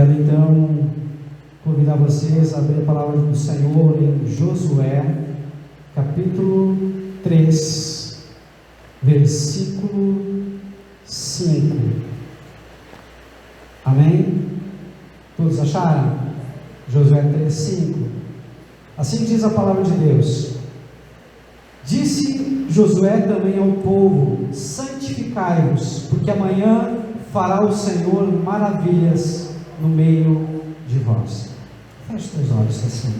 Quero então convidar vocês a abrir a palavra do Senhor em Josué, capítulo 3, versículo 5. Amém? Todos acharam? Josué 3, 5. Assim diz a palavra de Deus: Disse Josué também ao povo: santificai-vos, porque amanhã fará o Senhor maravilhas no meio de vós. Feche teus olhos assim.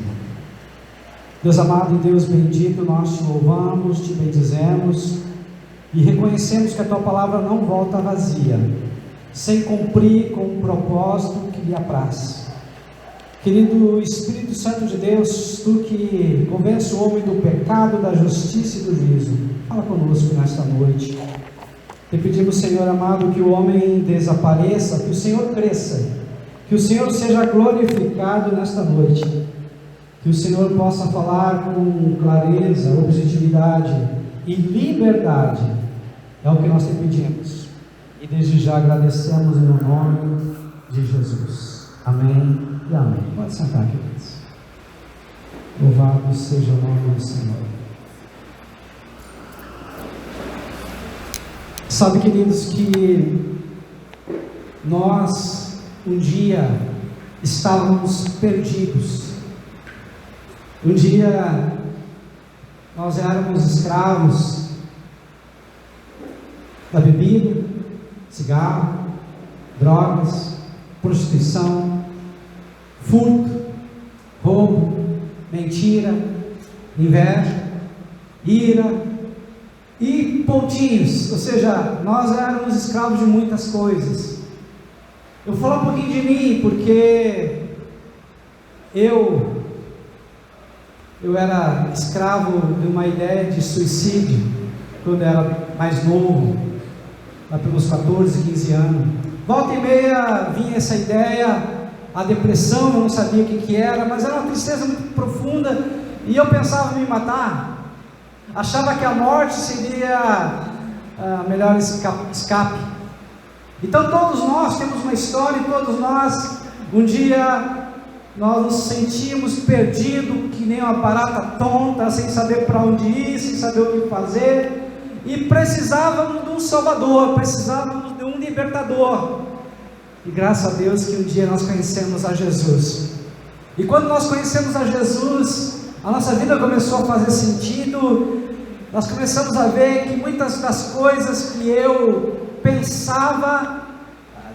Deus amado e Deus bendito, nós te louvamos, te bendizemos e reconhecemos que a tua palavra não volta vazia, sem cumprir com o propósito que lhe apraz. Querido Espírito Santo de Deus, tu que convence o homem do pecado, da justiça e do juízo, fala conosco nesta noite. Te pedimos, Senhor amado, que o homem desapareça, que o Senhor cresça, que o Senhor seja glorificado nesta noite, que o Senhor possa falar com clareza, objetividade e liberdade. É o que nós te pedimos e desde já agradecemos em nome de Jesus. Amém e amém. Pode sentar, queridos. Louvado seja o nome do Senhor. Sabe, queridos, que nós um dia estávamos perdidos. Um dia nós éramos escravos da bebida, cigarro, drogas, prostituição, furto, roubo, mentira, inveja, ira e pontinhos, ou seja, nós éramos escravos de muitas coisas. Eu vou falar um pouquinho de mim, porque eu era escravo de uma ideia de suicídio, quando era mais novo, lá pelos 14, 15 anos, volta e meia vinha essa ideia, a depressão, eu não sabia o que era, mas era uma tristeza muito profunda, e eu pensava em me matar. Achava que a morte seria a melhor escape. Então todos nós temos uma história, e todos nós, um dia, nós nos sentíamos perdidos, que nem uma barata tonta, sem saber para onde ir, sem saber o que fazer, e precisávamos de um Salvador, precisávamos de um libertador. E graças a Deus que um dia nós conhecemos a Jesus. E quando nós conhecemos a Jesus, a nossa vida começou a fazer sentido. Nós começamos a ver que muitas das coisas que eu pensava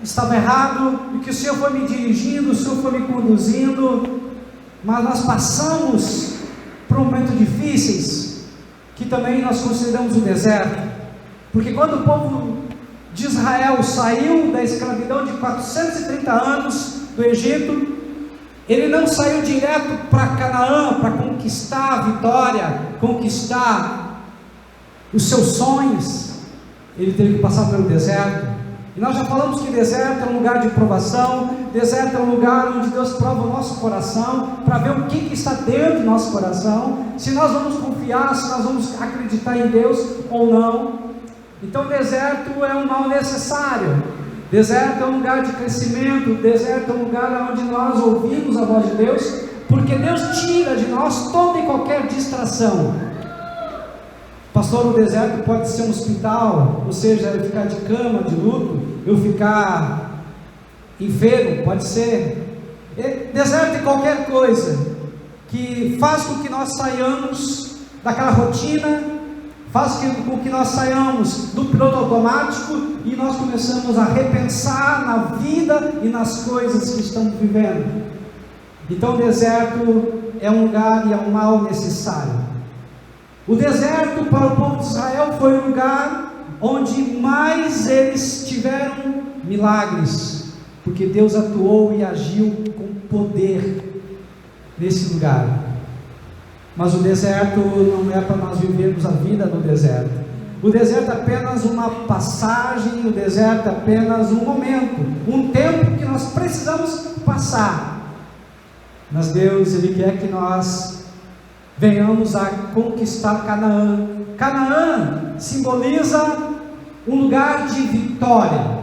estava errado, e que o Senhor foi me dirigindo, o Senhor foi me conduzindo. Mas nós passamos por momentos difíceis, que também nós consideramos o deserto, porque quando o povo de Israel saiu da escravidão de 430 anos do Egito, ele não saiu direto para Canaã, para conquistar a vitória, conquistar os seus sonhos. Ele teve que passar pelo deserto. E nós já falamos que deserto é um lugar de provação, deserto é um lugar onde Deus prova o nosso coração, para ver o que está dentro do nosso coração, se nós vamos confiar, se nós vamos acreditar em Deus ou não. Então deserto é um mal necessário. Deserto é um lugar de crescimento, deserto é um lugar onde nós ouvimos a voz de Deus, porque Deus tira de nós toda e qualquer distração. Pastor, o deserto pode ser um hospital, ou seja, eu ficar de cama, de luto, eu ficar enfermo, pode ser. Deserto é qualquer coisa que faz com que nós saiamos daquela rotina, faz com que nós saiamos do piloto automático e nós começamos a repensar na vida e nas coisas que estamos vivendo. Então o deserto é um lugar e é um mal necessário. O deserto para o povo de Israel foi o lugar onde mais eles tiveram milagres, porque Deus atuou e agiu com poder nesse lugar. Mas o deserto não é para nós vivermos a vida no deserto. O deserto é apenas uma passagem, o deserto é apenas um momento, um tempo que nós precisamos passar. Mas Deus, Ele quer que nós venhamos a conquistar Canaã. Canaã simboliza um lugar de vitória.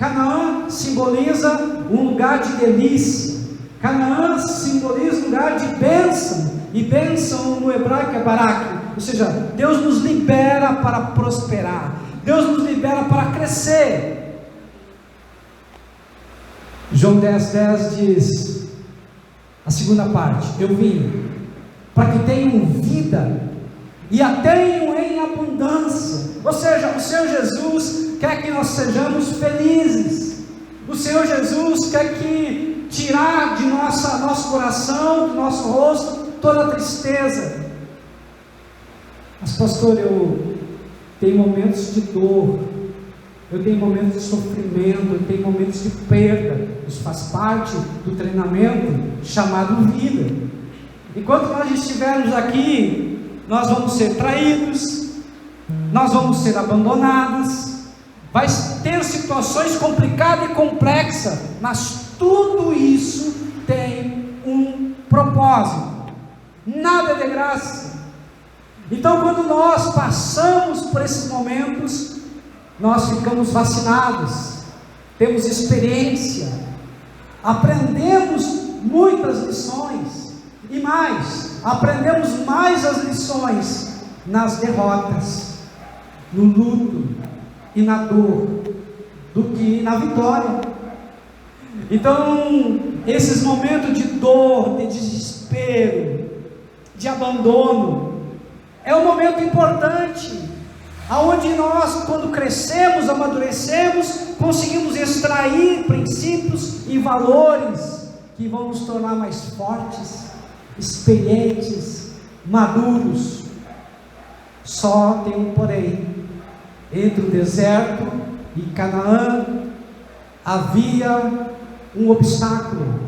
Canaã simboliza um lugar de delícia. Canaã simboliza um lugar de bênção. E bênção no hebraico é barak. Ou seja, Deus nos libera para prosperar. Deus nos libera para crescer. João 10,10 diz, a segunda parte: eu vim para que tenham vida e a tenham em abundância. Ou seja, o Senhor Jesus quer que nós sejamos felizes. O Senhor Jesus quer que tirar de nosso coração, do nosso rosto, toda a tristeza. Mas pastor, eu tenho momentos de dor, eu tenho momentos de sofrimento, eu tenho momentos de perda. Isso faz parte do treinamento chamado vida. Enquanto nós estivermos aqui, nós vamos ser traídos, nós vamos ser abandonados, vai ter situações complicadas e complexas, mas tudo isso tem um propósito. Nada é de graça. Então, quando nós passamos por esses momentos, nós ficamos vacinados, temos experiência, aprendemos muitas lições, e mais, aprendemos mais as lições nas derrotas, no luto e na dor, do que na vitória. Então, esses momentos de dor, de desespero, de abandono, é um momento importante, aonde nós, quando crescemos, amadurecemos, conseguimos extrair princípios e valores que vão nos tornar mais fortes, experientes, maduros. Só tem um porém: entre o deserto e Canaã havia um obstáculo,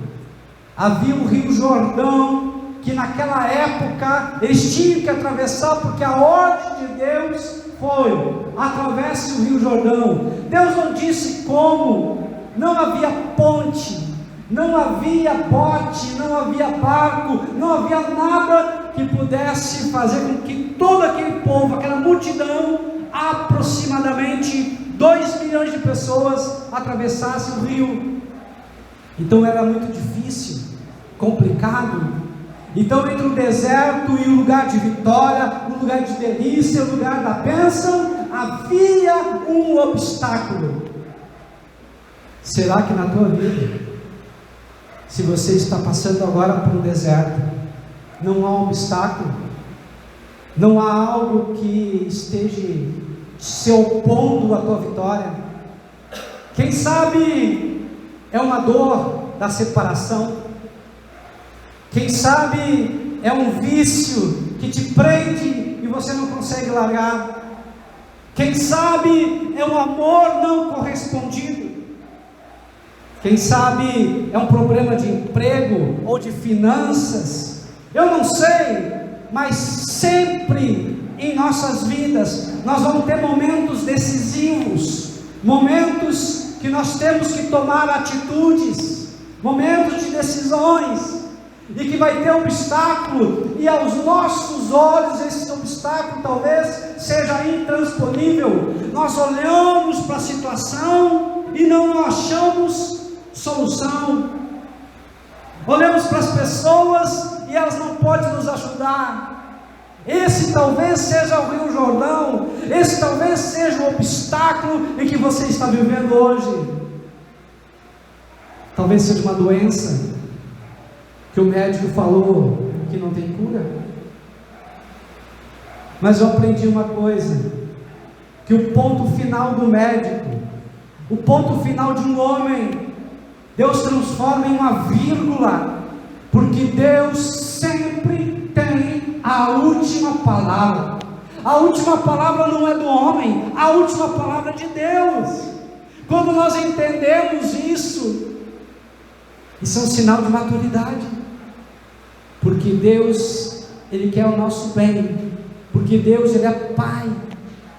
havia o rio Jordão, que naquela época eles tinham que atravessar, porque a ordem de Deus foi: atravesse o rio Jordão. Deus não disse como, não havia ponte, não havia bote, não havia barco, não havia nada que pudesse fazer com que todo aquele povo, aquela multidão, aproximadamente 2 milhões de pessoas, atravessassem o rio. Então era muito difícil, complicado. Então, entre o deserto e o lugar de vitória, o lugar de delícia, o lugar da bênção, havia um obstáculo. Será que na tua vida, se você está passando agora por um deserto, não há um obstáculo? Não há algo que esteja se opondo à tua vitória? Quem sabe é uma dor da separação? Quem sabe é um vício que te prende e você não consegue largar? Quem sabe é um amor não correspondido? Quem sabe é um problema de emprego ou de finanças? Eu não sei, mas sempre em nossas vidas nós vamos ter momentos decisivos, momentos que nós temos que tomar atitudes, momentos de decisões, e que vai ter obstáculo, e aos nossos olhos esse obstáculo talvez seja intransponível. Nós olhamos para a situação e não achamos solução, olhamos para as pessoas e elas não podem nos ajudar. Esse talvez seja o Rio Jordão, esse talvez seja o obstáculo em que você está vivendo hoje. Talvez seja uma doença que o médico falou que não tem cura. Mas eu aprendi uma coisa, que o ponto final do médico, o ponto final de um homem, Deus transforma em uma vírgula, porque Deus sempre tem a última palavra. A última palavra não é do homem, a última palavra é de Deus. Quando nós entendemos isso é um sinal de maturidade, porque Deus, Ele quer o nosso bem, porque Deus, Ele é Pai,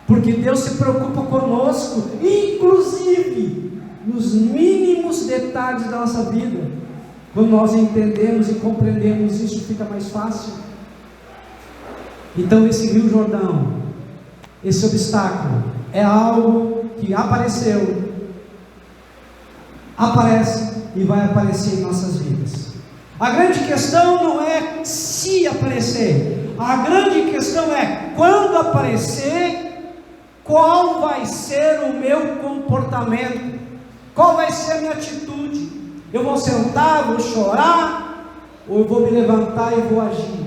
porque Deus se preocupa conosco, inclusive nos mínimos detalhes da nossa vida. Quando nós entendemos e compreendemos isso, fica mais fácil. Então esse Rio Jordão, esse obstáculo, é algo que apareceu, aparece e vai aparecer em nossas vidas. A grande questão não é se aparecer, a grande questão é quando aparecer, qual vai ser o meu comportamento, qual vai ser a minha atitude. Eu vou sentar, vou chorar, ou eu vou me levantar e vou agir?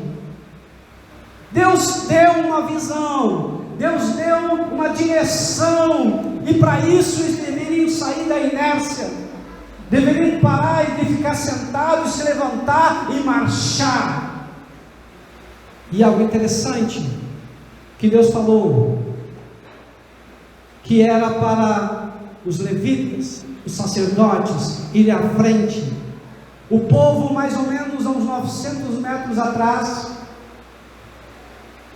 Deus deu uma visão, Deus deu uma direção, e para isso eles deveriam sair da inércia, deveriam parar e ficar sentados, se levantar e marchar. E algo interessante que Deus falou, que era para os levitas, os sacerdotes, irem à frente. O povo, mais ou menos a uns 900 metros atrás,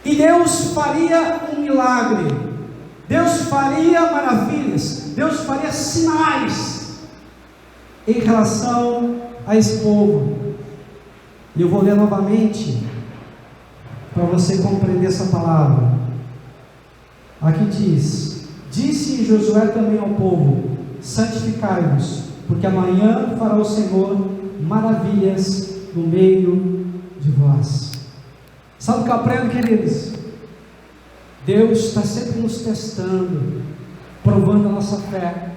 e Deus faria um milagre, Deus faria maravilhas, Deus faria sinais em relação a esse povo. E eu vou ler novamente para você compreender essa palavra. Aqui diz: disse Josué também ao povo: santificai-vos, porque amanhã fará o Senhor maravilhas no meio de vós. Sabe o que eu aprendo, queridos? Deus está sempre nos testando, provando a nossa fé.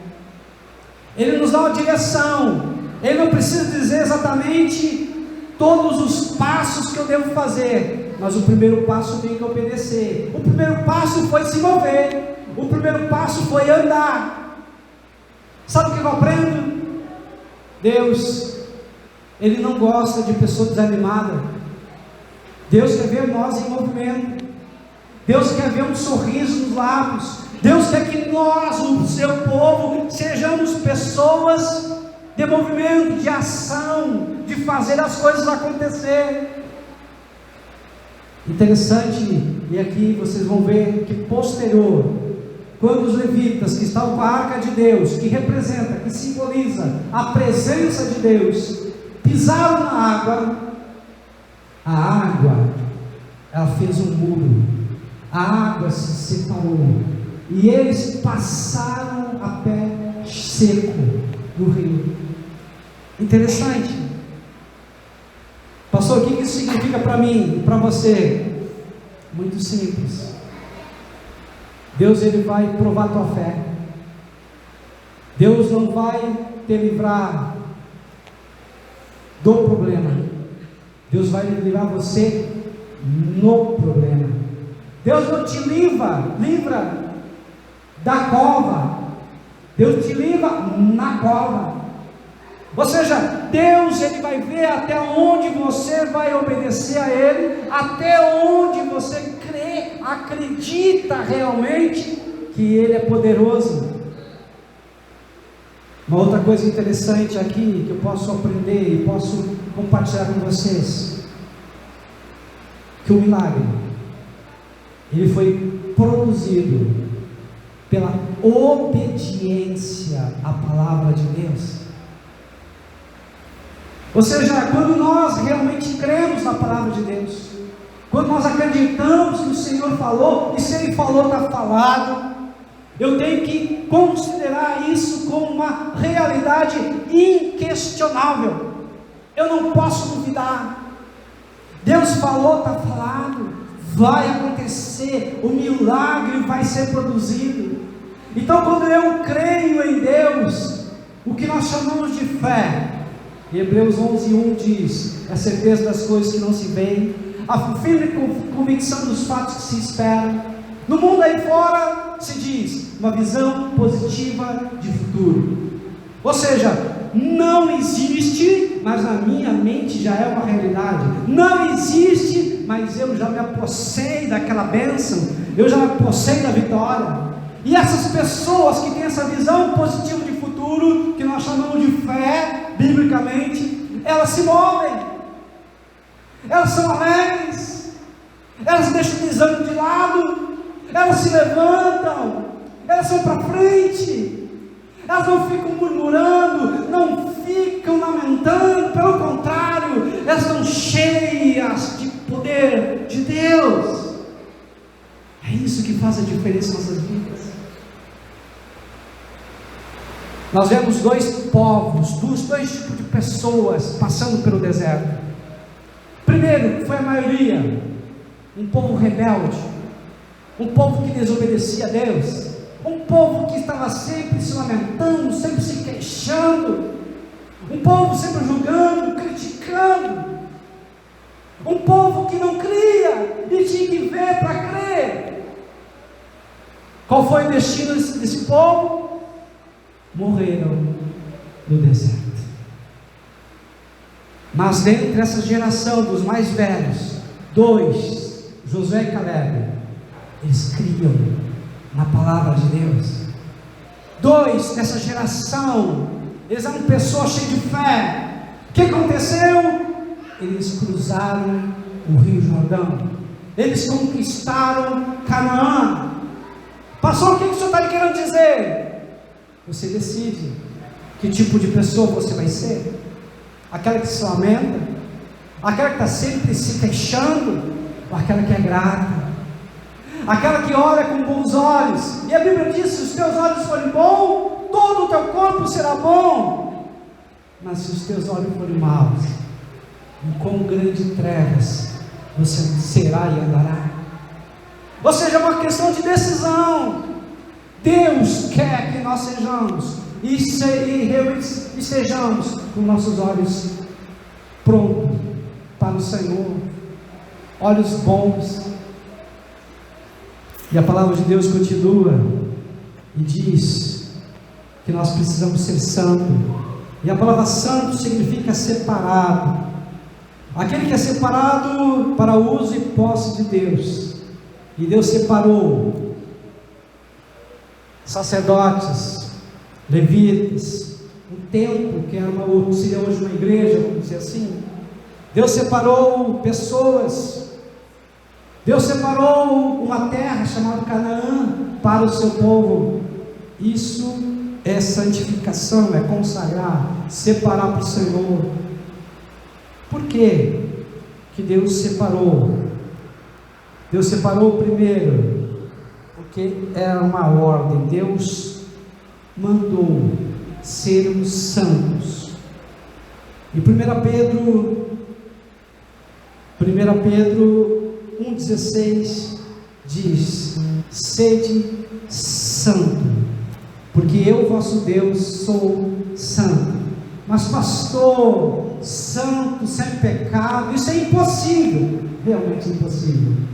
Ele nos dá uma direção. Ele não precisa dizer exatamente todos os passos que eu devo fazer, mas o primeiro passo eu tenho que obedecer. O primeiro passo foi se mover, o primeiro passo foi andar. Sabe o que eu aprendo? Deus, Ele não gosta de pessoa desanimada. Deus quer ver nós em movimento. Deus quer ver um sorriso nos lábios. Deus quer que nós, o seu povo, sejamos pessoas de movimento, de ação, de fazer as coisas acontecer. Interessante, e aqui vocês vão ver que posterior, quando os levitas que estavam com a arca de Deus, que representa, que simboliza a presença de Deus, pisaram na água, a água, ela fez um muro, a água se separou, e eles passaram a pé seco no rio. Interessante. Pastor, o que isso significa para mim e para você? Muito simples. Deus, Ele vai provar a tua fé. Deus não vai te livrar do problema, Deus vai livrar você no problema. Deus não te livra da cova, Deus te livra na cova. Ou seja, Deus, Ele vai ver até onde você vai obedecer a Ele, até onde você crê, acredita realmente que Ele é poderoso. Uma outra coisa interessante aqui, que eu posso aprender e posso compartilhar com vocês, que o milagre, ele foi produzido pela obediência à palavra de Deus. Ou seja, quando nós realmente cremos na palavra de Deus, quando nós acreditamos que o Senhor falou, e se Ele falou, está falado, eu tenho que considerar isso como uma realidade inquestionável. Eu não posso duvidar. Deus falou, está falado, vai acontecer, o milagre vai ser produzido. Então, quando eu creio em Deus, o que nós chamamos de fé, Hebreus 11:1 diz: a certeza das coisas que não se veem, a firme convicção dos fatos que se esperam. No mundo aí fora se diz uma visão positiva de futuro. Ou seja, não existe, mas na minha mente já é uma realidade. Não existe, mas eu já me apossei daquela bênção, eu já me apossei da vitória. E essas pessoas que têm essa visão positiva de futuro, que nós chamamos de fé, biblicamente, elas se movem, elas são alegres, elas deixam o desânimo de lado, elas se levantam, elas vão para frente, elas não ficam murmurando, não ficam lamentando, pelo contrário, elas estão cheias de poder de Deus. É isso que faz a diferença em nossas vidas. Nós vemos dois povos, dois tipos de pessoas passando pelo deserto. Primeiro, foi a maioria, um povo rebelde, um povo que desobedecia a Deus, um povo que estava sempre se lamentando, sempre se queixando, um povo sempre julgando, criticando, um povo que não cria e tinha que ver para crer. Qual foi o destino desse povo? Morreram no deserto. Mas dentre essa geração dos mais velhos, dois, Josué e Caleb, eles criam na palavra de Deus. Dois dessa geração, eles eram pessoas cheias de fé. O que aconteceu? Eles cruzaram o Rio Jordão, eles conquistaram Canaã. Pastor, o que o senhor está querendo dizer? Você decide que tipo de pessoa você vai ser. Aquela que se lamenta, aquela que está sempre se queixando, ou aquela que é grata, aquela que olha com bons olhos. E a Bíblia diz: se os teus olhos forem bons, todo o teu corpo será bom. Mas se os teus olhos forem maus, em quão grande trevas você será e andará. Ou seja, é uma questão de decisão. Deus quer que nós sejamos e sejamos com nossos olhos prontos para o Senhor, olhos bons. E a palavra de Deus continua e diz que nós precisamos ser santos. E a palavra santo significa separado, aquele que é separado para uso e posse de Deus. E Deus separou sacerdotes, levitas, um templo, que era seria hoje uma igreja, vamos dizer assim. Deus separou pessoas, Deus separou uma terra chamada Canaã para o seu povo. Isso é santificação, é consagrar, separar para o Senhor. Por que que Deus separou? Deus separou primeiro, porque era uma ordem. Deus mandou sermos santos. E 1 Pedro 1,16 diz: sede santo, porque eu, vosso Deus, sou santo. Mas pastor, santo, sem pecado, isso é impossível, realmente impossível.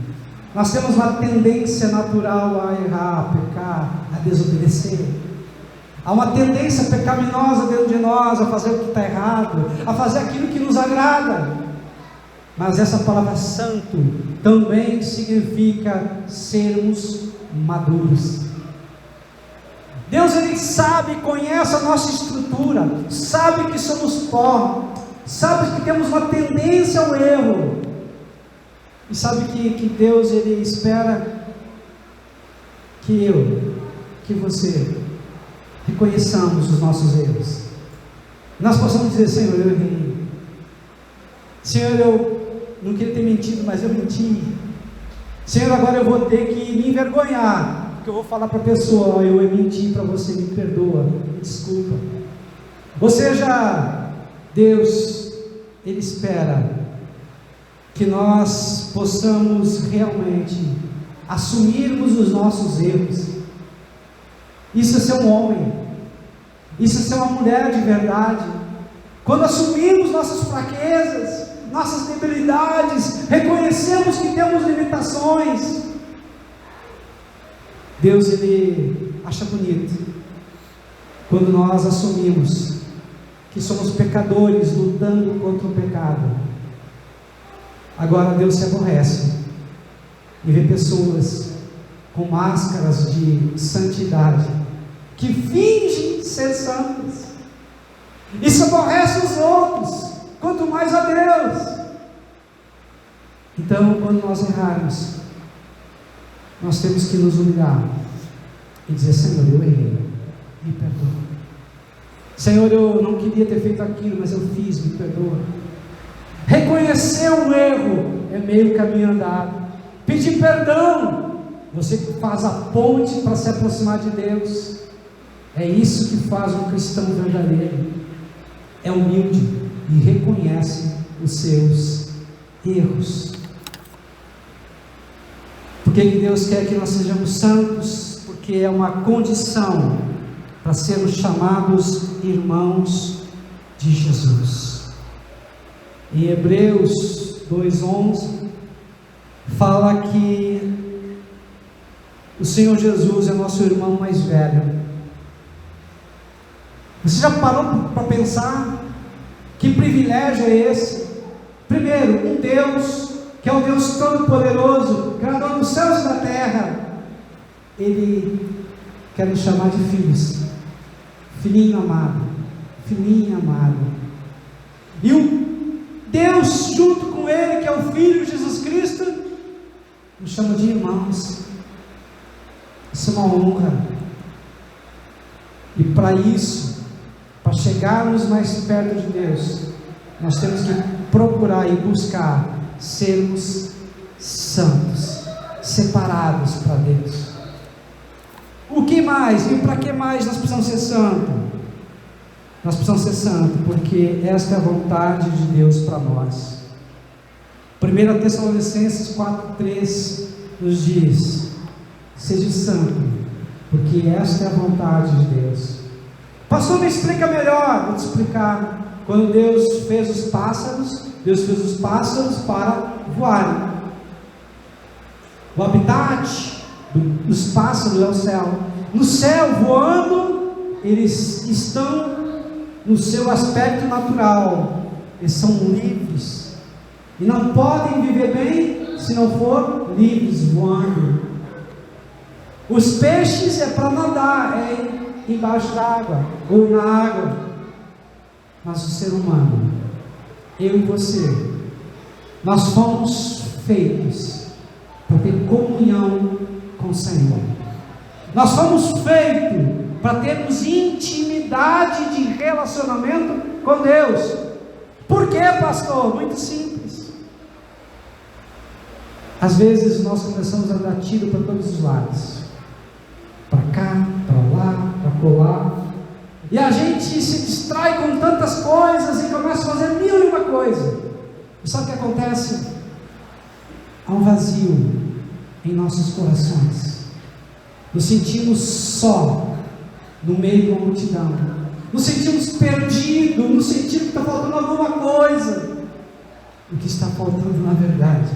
Nós temos uma tendência natural a errar, a pecar, a desobedecer. Há uma tendência pecaminosa dentro de nós a fazer o que está errado, a fazer aquilo que nos agrada. Mas essa palavra santo também significa sermos maduros. Deus, Ele sabe, conhece a nossa estrutura, sabe que somos pó, sabe que temos uma tendência ao erro, e sabe que Deus, Ele espera que eu, que você reconheçamos os nossos erros. Nós possamos dizer: Senhor, eu errei. Senhor, eu não queria ter mentido, mas eu menti. Senhor, agora eu vou ter que me envergonhar, porque eu vou falar para a pessoa: eu menti para você, me perdoa, me desculpa. Ou seja, Deus, Ele espera que nós possamos realmente assumirmos os nossos erros. Isso é ser um homem, isso é ser uma mulher de verdade. Quando assumimos nossas fraquezas, nossas debilidades, reconhecemos que temos limitações, Deus, Ele acha bonito quando nós assumimos que somos pecadores lutando contra o pecado. Agora Deus se aborrece e vê pessoas com máscaras de santidade, que fingem ser santos, e se aborrece os outros, quanto mais a Deus. Então, quando nós errarmos, nós temos que nos humilhar e dizer: Senhor, eu errei, me perdoa. Senhor, eu não queria ter feito aquilo, mas eu fiz, me perdoa. Reconhecer o erro é meio caminho andado. Pedir perdão, você faz a ponte para se aproximar de Deus. É isso que faz um cristão verdadeiro. É humilde e reconhece os seus erros. Por que Deus quer que nós sejamos santos? Porque é uma condição para sermos chamados irmãos de Jesus. Em Hebreus 2:11 fala que o Senhor Jesus é nosso irmão mais velho. Você já parou para pensar que privilégio é esse? Primeiro, um Deus que é o Deus Todo-Poderoso, Criador dos céus e da terra, Ele quer nos chamar de filhos, filhinho amado, filhinha amada. E o Deus junto com Ele, que é o Filho Jesus Cristo, nos chama de irmãos. Isso é uma honra. E para isso, para chegarmos mais perto de Deus, nós temos que procurar e buscar sermos santos, separados para Deus. O que mais? E para que mais nós precisamos ser santos? Nós precisamos ser santos porque esta é a vontade de Deus para nós. 1 Tessalonicenses 4:3 nos diz: seja santo, porque esta é a vontade de Deus. Pastor, me explica melhor. Vou te explicar. Quando Deus fez os pássaros para voarem. O habitat dos pássaros é o céu. No céu, voando, eles estão no seu aspecto natural. Eles são livres. E não podem viver bem se não for livres, voando. Os peixes é para nadar, embaixo d'água ou na água. Mas o ser humano, eu e você, nós fomos feitos para ter comunhão com o Senhor. Nós fomos feitos para termos intimidade de relacionamento com Deus. Por quê, pastor? Muito simples. Às vezes nós começamos a dar tiro para todos os lados, para cá, para lá, para colar, e a gente se distrai com tantas coisas e começa a fazer mil e uma coisa. E sabe o que acontece? Há um vazio em nossos corações. Nos sentimos só no meio de uma multidão. Nos sentimos perdidos, nos sentimos que está faltando alguma coisa. O que está faltando na verdade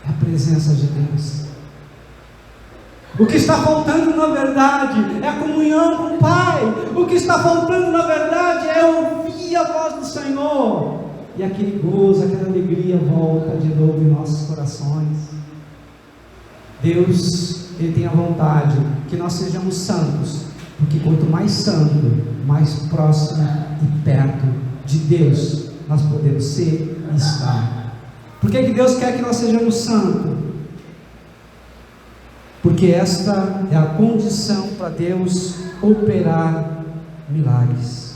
é a presença de Deus. O que está faltando na verdade é a comunhão com o Pai. O que está faltando na verdade é ouvir a voz do Senhor. E aquele gozo, aquela alegria volta de novo em nossos corações. Deus, Ele tem a vontade que nós sejamos santos, porque quanto mais santo, mais próximo e perto de Deus nós podemos ser e estar. Por que Deus quer que nós sejamos santos? Porque esta é a condição para Deus operar milagres.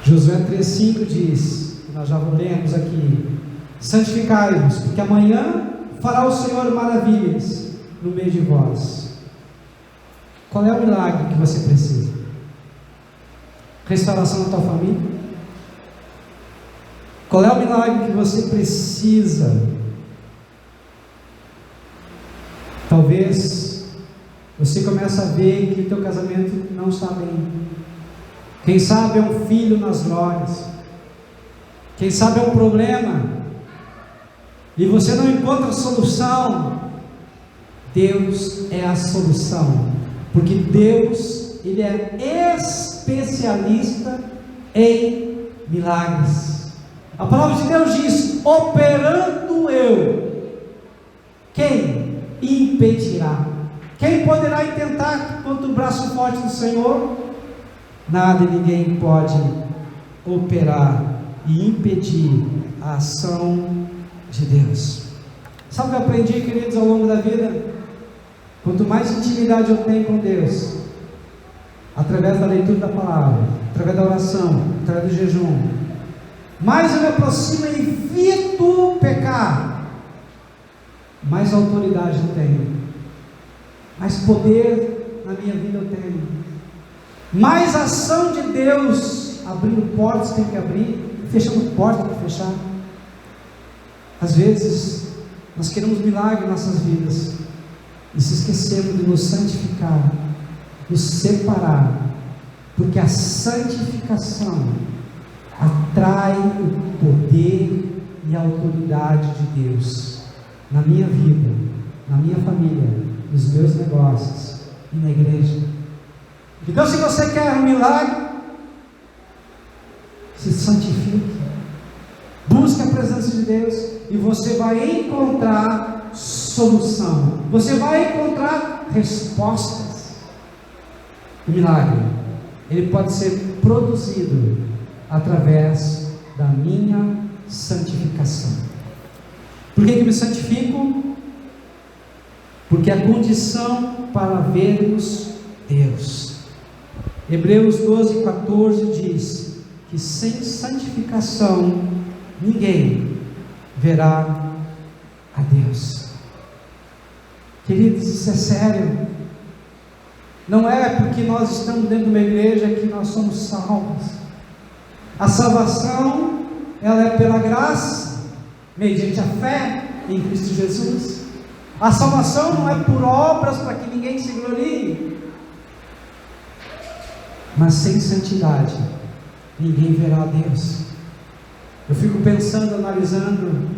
Josué 3,5 diz, que nós já lemos aqui: santificai-vos, porque amanhã fará o Senhor maravilhas no meio de vós. Qual é o milagre que você precisa? Restauração da tua família? Qual é o milagre que você precisa? Talvez você comece a ver que o teu casamento não está bem. Quem sabe é um filho nas drogas. Quem sabe é um problema e você não encontra solução. Deus é a solução, porque Deus, Ele é especialista em milagres. A palavra de Deus diz: operando eu, quem impedirá? Quem poderá intentar contra o braço forte do Senhor? Nada e ninguém pode operar e impedir a ação de Deus. Sabe o que eu aprendi, queridos, ao longo da vida? Quanto mais intimidade eu tenho com Deus, através da leitura da palavra, através da oração, através do jejum, mais eu me aproximo e evito pecar, mais autoridade eu tenho, mais poder na minha vida eu tenho. Mais ação de Deus, abrindo portas tem que abrir, fechando portas tem que fechar. Às vezes, nós queremos milagre em nossas vidas, e se esquecemos de nos santificar, nos separar, porque a santificação atrai o poder e a autoridade de Deus na minha vida, na minha família, nos meus negócios e na igreja. Então, se você quer um milagre, se santifique, busque a presença de Deus e você vai encontrar solução, você vai encontrar respostas. O milagre, ele pode ser produzido através da minha santificação. Por que eu me santifico? Porque a condição para vermos Deus. Hebreus 12:14 diz que sem santificação ninguém verá a Deus. Queridos, isso é sério. Não é porque nós estamos dentro de uma igreja que nós somos salvos. A salvação, ela é pela graça, mediante a fé em Cristo Jesus. A salvação não é por obras para que ninguém se glorie. Mas sem santidade, ninguém verá a Deus. Eu fico pensando, analisando,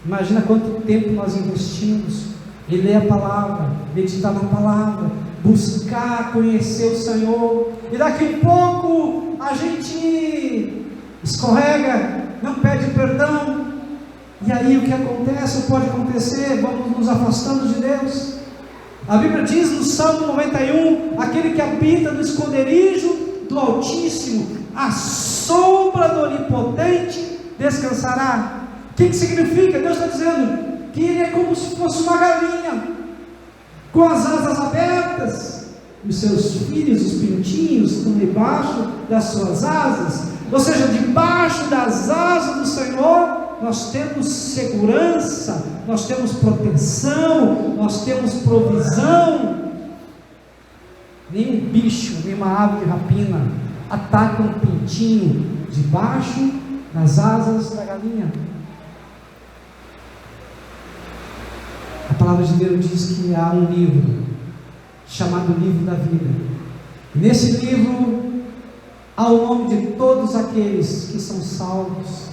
imagina quanto tempo nós investimos em ler a palavra, meditar na palavra, buscar conhecer o Senhor, e daqui a pouco a gente escorrega, não pede perdão, e aí o que acontece, ou pode acontecer, vamos nos afastando de Deus. A Bíblia diz no Salmo 91, aquele que habita no esconderijo do Altíssimo, a sombra do Onipotente descansará. O que significa? Deus está dizendo que ele é como se fosse uma galinha, com as asas abertas, os seus filhos, os pintinhos, estão debaixo das suas asas, ou seja, debaixo das asas do Senhor, nós temos segurança, nós temos proteção, nós temos provisão. Nenhum bicho, nenhuma ave de rapina ataca um pintinho debaixo das asas da galinha. A palavra de Deus diz que há um livro chamado Livro da Vida. E nesse livro há o nome de todos aqueles que são salvos,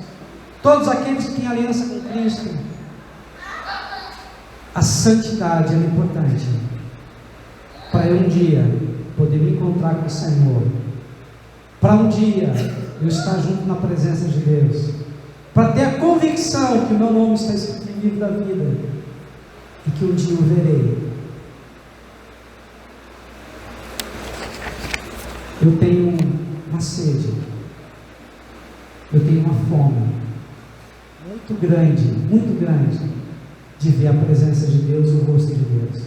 todos aqueles que têm aliança com Cristo. A santidade é importante para eu um dia poder me encontrar com o Senhor, para um dia eu estar junto na presença de Deus, para ter a convicção que o meu nome está escrito no livro da vida e que um dia eu verei. Eu tenho uma sede, eu tenho uma fome muito grande de ver a presença de Deus e o rosto de Deus.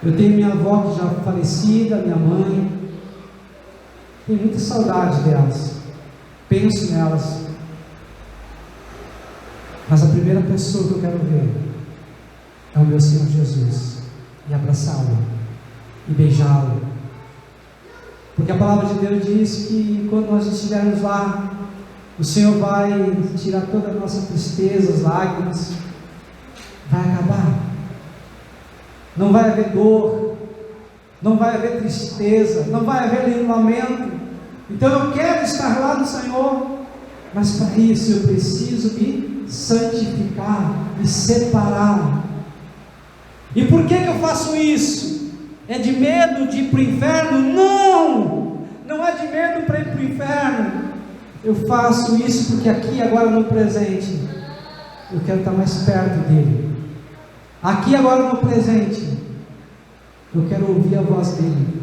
Eu tenho minha avó que já falecida, minha mãe, tenho muita saudade delas, penso nelas, mas a primeira pessoa que eu quero ver é o meu Senhor Jesus, e abraçá-lo, e beijá-lo, porque a palavra de Deus diz que quando nós estivermos lá, o Senhor vai tirar toda a nossa tristeza, as lágrimas, vai acabar, não vai haver dor, não vai haver tristeza, não vai haver nenhum lamento. Então eu quero estar lá no Senhor, mas para isso eu preciso me santificar, me separar. E por que eu faço isso? É de medo de ir para o inferno? Não é de medo para ir para o inferno. Eu faço isso porque aqui agora no presente eu quero estar mais perto dele. Aqui agora no presente eu quero ouvir a voz dele.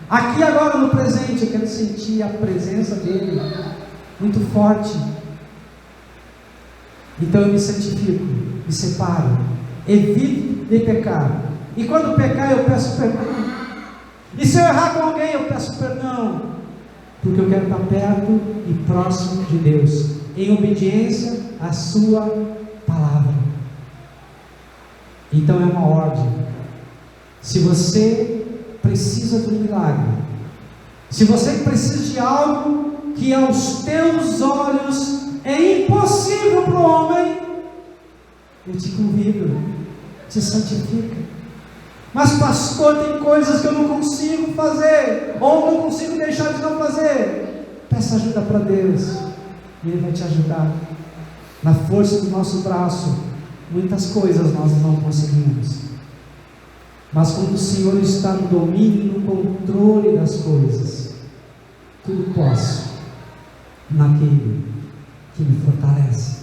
Aqui agora no presente eu quero sentir a presença dele muito forte. Então eu me santifico, me separo, evito de pecar. E quando pecar eu peço perdão. E se eu errar com alguém eu peço perdão, porque eu quero estar perto e próximo de Deus, em obediência à sua palavra. Então é uma ordem. Se você precisa de um milagre, se você precisa de algo que aos teus olhos é impossível para o homem, eu te convido, te santifica. Mas pastor, tem coisas que eu não consigo fazer, ou não consigo deixar de não fazer. Peça ajuda para Deus, e Ele vai te ajudar. Na força do nosso braço, muitas coisas nós não conseguimos, mas quando o Senhor está no domínio, no controle das coisas, tudo posso naquele que me fortalece.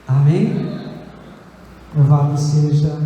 Amém? Louvado seja